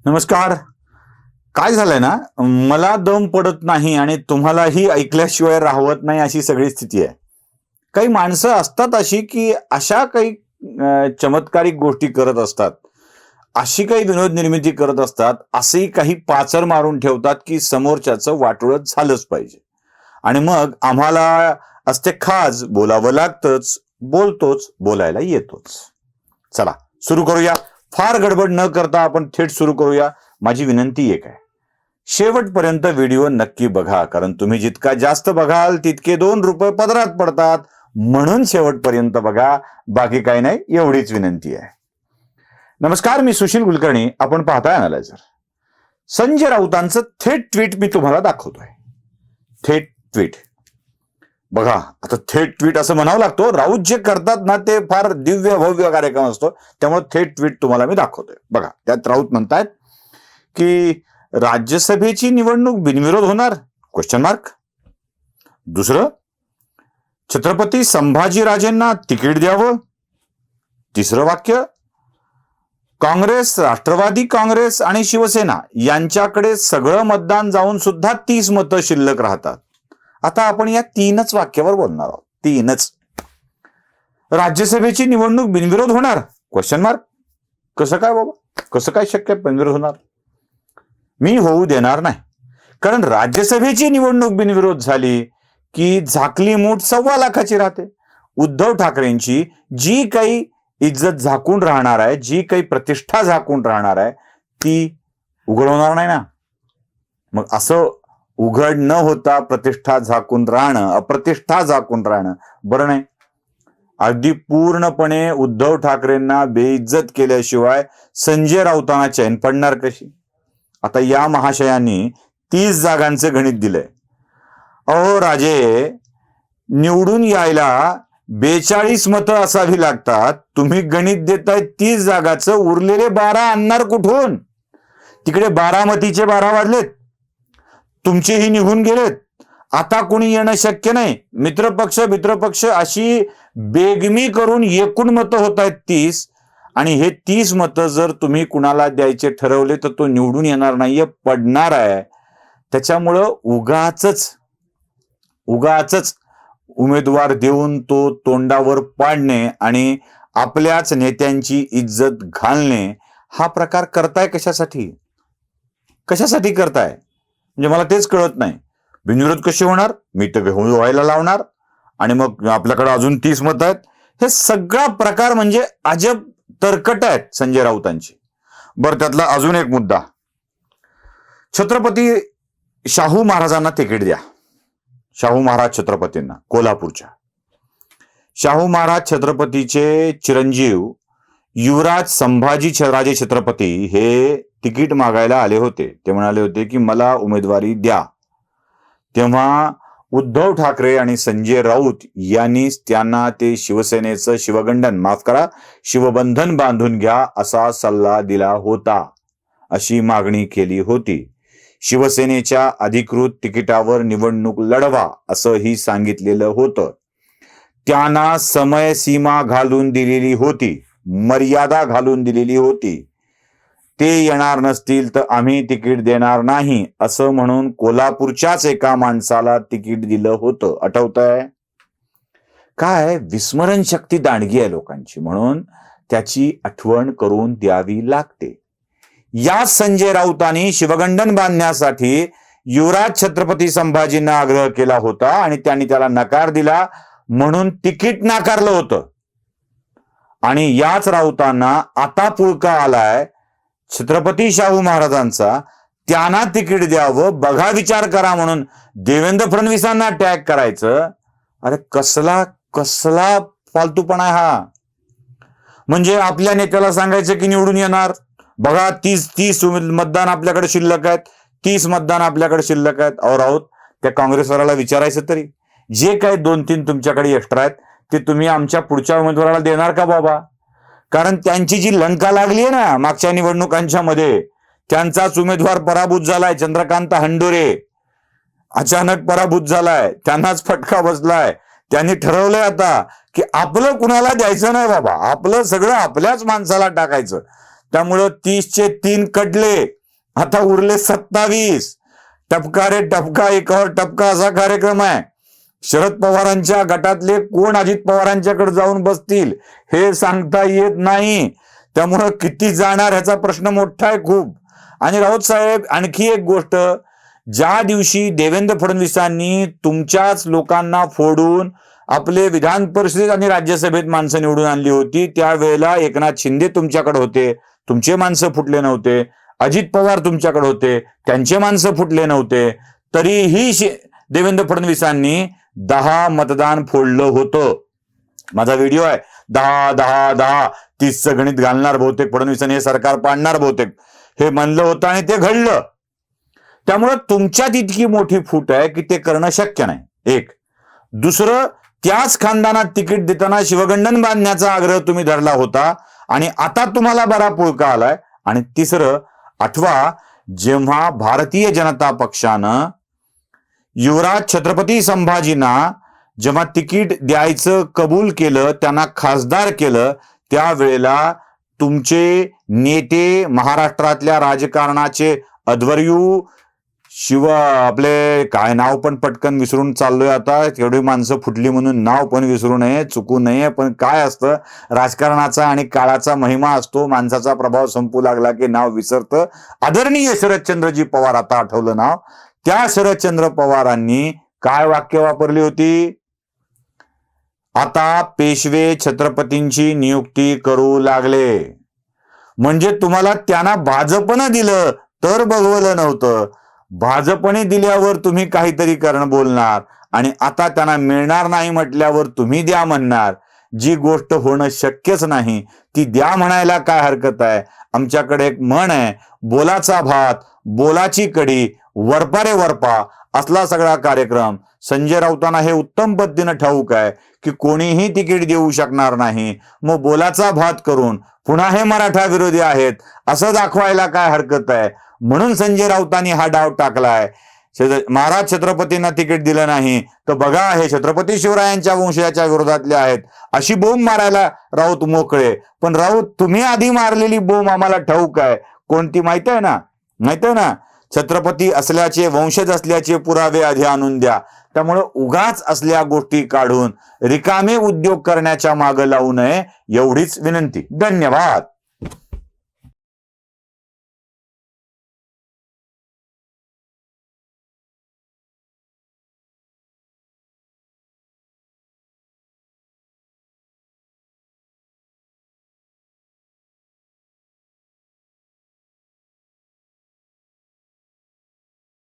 नमस्कार. काय झालंय ना, मला दम पडत नाही आणि तुम्हालाही ऐकल्याशिवाय राहवत नाही अशी सगळी स्थिती आहे. काही माणसं असतात अशी, की अशा काही चमत्कारिक गोष्टी करत असतात. अशी काही विनोद निर्मिती करत असतात, असेही काही पाचर मारून ठेवतात, की समोरच्याचं वाटोळं झालंच पाहिजे. आणि मग आम्हाला असते खाज, बोलावं लागतंच, बोलतोच, बोलायला येतोच. चला सुरू करूया. फार गडबड न करता आपण थेट सुरू करूया. माझी विनंती एक आहे, शेवटपर्यंत व्हिडिओ नक्की बघा, कारण तुम्ही जितका जास्त बघाल तितके ₹2 पदरात पडतात. म्हणून शेवटपर्यंत बघा, बाकी काही नाही, एवढीच विनंती आहे. नमस्कार, मी सुशील कुलकर्णी. आपण पाहताय अनालायझर. संजय राऊतांचं थेट ट्विट मी तुम्हाला दाखवतोय. थेट ट्विट बघा. आता थेट ट्विट असं म्हणावं लागतो, राऊत जे करतात ना ते फार दिव्य भव्य कार्यक्रम असतो, त्यामुळे थेट ट्विट तुम्हाला मी दाखवतोय. बघा, त्यात राऊत म्हणतायत की राज्यसभेची निवडणूक बिनविरोध होणार? Question mark. दुसरं, छत्रपती संभाजीराजेंना तिकीट द्यावं. तिसरं वाक्य, काँग्रेस, राष्ट्रवादी काँग्रेस आणि शिवसेना यांच्याकडे सगळं मतदान जाऊन सुद्धा 30 मतं शिल्लक राहतात. आता आपण या 3च वाक्यावर बोलणार आहोत. 3च. राज्यसभेची निवडणूक बिनविरोध होणार? Question mark. कसं काय बाबा, कसं काय शक्य बिनविरोध होणार? मी होऊ देणार नाही. कारण राज्यसभेची निवडणूक बिनविरोध झाली की झाकली मूठ 1.25 लाखाची राहते. उद्धव ठाकरेंची जी काही इज्जत झाकून राहणार आहे, जी काही प्रतिष्ठा झाकून राहणार आहे, ती उघड होणार नाही ना. मग असं उघड न होता प्रतिष्ठा झाकून राहणं, अप्रतिष्ठा झाकून राहणं बरं नाही. अगदी पूर्णपणे उद्धव ठाकरेंना बेइज्जत केल्याशिवाय संजय राऊतांना चैन पडणार कशी? आता या महाशयांनी 30 जागांचे गणित दिलंय. अहो राजे, निवडून यायला 42 मतं असावी लागतात. तुम्ही गणित देताय 30 जागाचं, उरलेले 12 आणणार कुठून? तिकडे बारामतीचे 12 वाढलेत, तुमचेही निघून गेलेत. आता कोणी येणं शक्य नाही. मित्रपक्ष अशी बेगमी करून एकूण मतं होत आहेत 30. आणि हे 30 मतं जर तुम्ही कुणाला द्यायचे ठरवले तर तो निवडून येणार नाहीये, पडणार आहे. त्याच्यामुळं उगाचच उमेदवार देऊन तो तोंडावर पाडणे आणि आपल्याच नेत्यांची इज्जत घालणे, हा प्रकार करताय कशासाठी? कशासाठी करताय? म्हणजे मला तेच कळत नाही. बिनविरोध कसे होणार? मी तर व्हायला लावणार आणि मग आपल्याकडे अजून 30 मतं आहेत. हे सगळा प्रकार म्हणजे अजब तरकट आहेत संजय राऊतांची. बरं, त्यातला अजून एक मुद्दा, छत्रपती शाहू महाराजांना तिकीट द्या. शाहू महाराज छत्रपतींना, कोल्हापूरच्या शाहू महाराज छत्रपतीचे चिरंजीव युवराज संभाजी राजे छत्रपती हे तिकीट मागायला आले होते. ते म्हणाले होते की मला उमेदवारी द्या. तेव्हा उद्धव ठाकरे आणि संजय राऊत यांनी त्यांना ते शिवसेनेचं शिवबंधन बांधून घ्या असा सल्ला दिला होता, अशी मागणी केली होती. शिवसेनेच्या अधिकृत तिकिटावर निवडणूक लढवा असंही सांगितलेलं होतं. त्यांना समयसीमा घालून दिलेली होती, मर्यादा घालून दिलेली होती. ते येणार नसतील तर आम्ही तिकीट देणार नाही असं म्हणून कोल्हापूरच्याच एका माणसाला तिकीट दिलं होतं. आठवतंय? काय विस्मरण शक्ती दांडगी आहे लोकांची, म्हणून त्याची आठवण करून द्यावी लागते. या संजय राऊतांनी शिवगंडन बांधण्यासाठी युवराज छत्रपती संभाजींना आग्रह केला होता आणि त्यांनी त्याला नकार दिला, म्हणून तिकीट नाकारलं होतं. आणि याच राऊतांना आता पुळका आलाय छत्रपती शाहू महाराजांचा, त्यांना तिकीट द्यावं, बघा विचार करा म्हणून देवेंद्र फडणवीसांना टॅग करायचं. अरे कसला फालतूपणा आहे हा. म्हणजे आपल्या नेत्याला सांगायचं की निवडून येणार, बघा 30 मतदान आपल्याकडे शिल्लक आहेत, 30 मतदान आपल्याकडे शिल्लक आहेत. अहो राऊत, त्या काँग्रेसवाल्याला विचारायचं तरी, जे काही 2-3 तुमच्याकडे एक्स्ट्रा आहेत ते तुम्ही आमच्या पुढच्या उमेदवाराला देणार का बाबा? कारण त्यांची जी लंका लागली आहे ना मागच्या निवडणुकांच्या मध्ये, त्यांचाच उमेदवार पराभूत झालाय, चंद्रकांत हंडोरे अचानक पराभूत झालाय, त्यांनाच फटका बसलाय. त्यांनी ठरवलंय आता की आपलं कुणाला द्यायचं नाही बाबा, आपलं सगळं आपल्याच माणसाला टाकायचं. त्यामुळं 30चे 3 कटले, आता उरले 27. टपका रे टपका एकावर टपका असा कार्यक्रम आहे. शरद पवारांच्या गटातले कोण अजित पवारांच्याकडे जाऊन बसतील हे सांगता येत नाही. त्यामुळं किती जाणार ह्याचा प्रश्न मोठा आहे खूप. आणि राऊत साहेब, आणखी एक गोष्ट, ज्या दिवशी देवेंद्र फडणवीसांनी तुमच्याच लोकांना फोडून आपले विधान परिषदेत आणि राज्यसभेत माणसं निवडून आणली होती, त्यावेळेला एकनाथ शिंदे तुमच्याकडे होते, तुमचे माणसं फुटले नव्हते. अजित पवार तुमच्याकडे होते, त्यांचे माणसं फुटले नव्हते. तरीही देवेंद्र फडणवीसांनी 10 मतदान फोडलं होतं. माझा व्हिडिओ आहे, 10 10 10 30चं गणित घालणार बहुतेक फडणवीसांनी, हे सरकार पाडणार बहुतेक, हे म्हणलं होतं आणि ते घडलं. त्यामुळं तुमच्यात इतकी मोठी फूट आहे की ते करणं शक्य नाही. एक. दुसरं, त्याच खानदानात तिकीट देताना शिवगंडन बांधण्याचा आग्रह तुम्ही धरला होता आणि आता तुम्हाला बरा पुळका आलाय. आणि तिसरं, आठवा, जेव्हा भारतीय जनता पक्षानं युवराज छत्रपती संभाजींना जेव्हा तिकीट द्यायचं कबूल केलं, त्यांना खासदार केलं, त्यावेळेला तुमचे नेते, महाराष्ट्रातल्या राजकारणाचे अध्वर्यू, आपले काय नाव पण पटकन विसरून चाललोय आता, एवढी माणसं फुटली म्हणून नाव पण विसरू नये, चुकू नये. पण काय असतं, राजकारणाचा आणि काळाचा महिमा असतो, माणसाचा प्रभाव संपू लागला की नाव विसरतं. आदरणीय शरदचंद्रजी पवार, आता आठवलं नाव, त्या शरदचंद्र पवारांनी काय वाक्य वापरली होती? आता पेशवे छत्रपतींची नियुक्ती करू लागले. म्हणजे तुम्हाला त्यांना भाजपनं दिलं तर बघवलं नव्हतं, भाजपने दिल्यावर तुम्ही काहीतरी करणं बोलणार, आणि आता त्यांना मिळणार नाही म्हटल्यावर तुम्ही द्या म्हणणार. जी गोष्ट होणं शक्यच नाही ती द्या म्हणायला काय हरकत आहे? आमच्याकडे एक म्हण आहे, बोलाचा भात, बोलाची कढी, वरपा रे वरपा, असला सगळा कार्यक्रम. संजय राऊतांना हे उत्तम पद्धतीनं ठाऊक आहे की कोणीही तिकीट देऊ शकणार नाही. मग बोलाचा भात करून पुन्हा हे मराठा विरोधी आहेत असं दाखवायला काय हरकत आहे? म्हणून संजय राऊतांनी हा डाव टाकलाय. महाराज छत्रपतींना तिकीट दिलं नाही तर बघा हे छत्रपती शिवरायांच्या वंशजाच्या विरोधातले आहेत अशी बोंब मारायला राऊत मोकळे. पण राऊत, तुम्ही आधी मारलेली बोंब आम्हाला ठाऊक आहे कोणती, माहित आहे ना? माहित आहे ना? छत्रपती असल्याचे, वंशज असल्याचे पुरावे आधी आणून द्या. त्यामुळे उगाच असल्या गोष्टी काढून रिकामे उद्योग करण्याच्या मागे लावू नये, एवढीच विनंती. धन्यवाद.